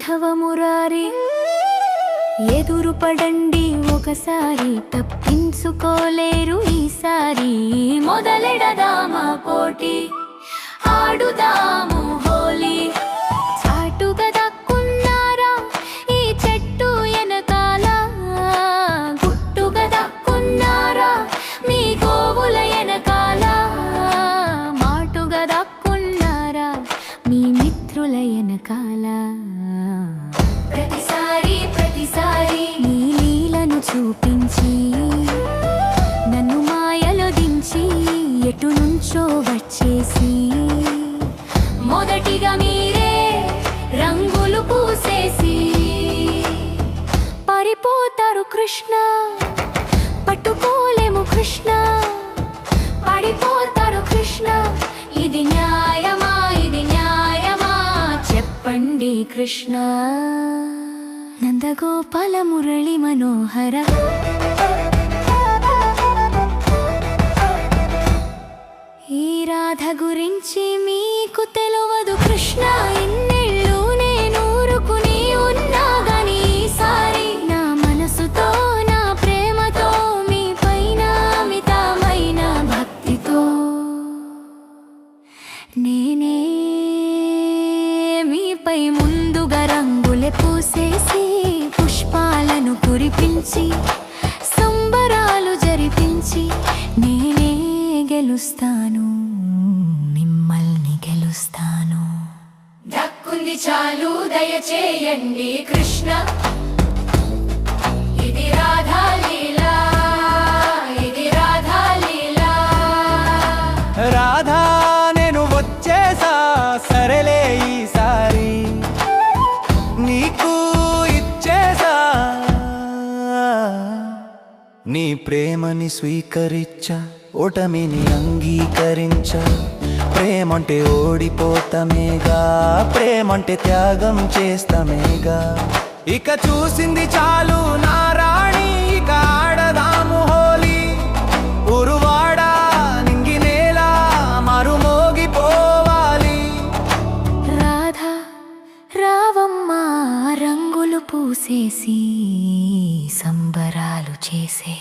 మాధవ మురారి ఎదురు పడండి ఒకసారి, తప్పించుకోలేరు ఈసారి. మొదలెడదామా పోటీ, ఆడుదాము హోలీ. చాటుగా దక్కున్నారా ఈ చెట్టు ఎనకాల, గుట్టుగా దక్కున్నారా మీ గోవుల ఎనకాల, మాటుగా దక్కున్నారా మీ మిత్రుల ఎనకాల. ప్రతిసారి నీ లీలను చూపించి, నన్ను మాయలో దించి, ఎటు నుంచో వచ్చేసి, మొదటిగా మీరే రంగులు పూసేసి పారిపోతారు కృష్ణ, పట్టుకోలేము కృష్ణ. పాడిపోతారు కృష్ణ, ఇది న్యాయమా, ఇది న్యాయమా చెప్పండి కృష్ణ. నందగోపాల మురళి మనోహర, ఈ రాధ గురించి మీకు తెలియదు కృష్ణ. ఇన్నేళ్ళు నేను ఊరుకుని ఉన్నా గాని, ఈసారి నా మనసుతో, నా ప్రేమతో, మీ పైన అమితమైన భక్తితో నేనే మీపై ముందుగా రంగులే పూసేసి, పుష్పాలను కురిపించి, సంబరాలు జరిపించి, నేనే గెలుస్తాను, మిమ్మల్ని గెలుస్తాను. దక్కుంది చాలు దయచేయండి కృష్ణ, ఇది రాధా లీలా, ఇది రాధా లీలా. రాధా నేను వచ్చేసా, సరేలే ఈసారి నీకు ఇచ్చేసా. నీ ప్రేమని స్వీకరించా, ఓటమిని అంగీకరించా. ప్రేమంటే ఓడిపోతామేగా, ప్రేమంటే త్యాగం చేస్తామేగా. ఇక చూసింది చాలు నా రాణి, ఇక ఆడదాము హోలీ. ఉరువాడా నింగినేలా మరుమోగిపోవాలి. రాధా రావమ్మ, రంగులు పూసేసి సంబరాలు చేసే.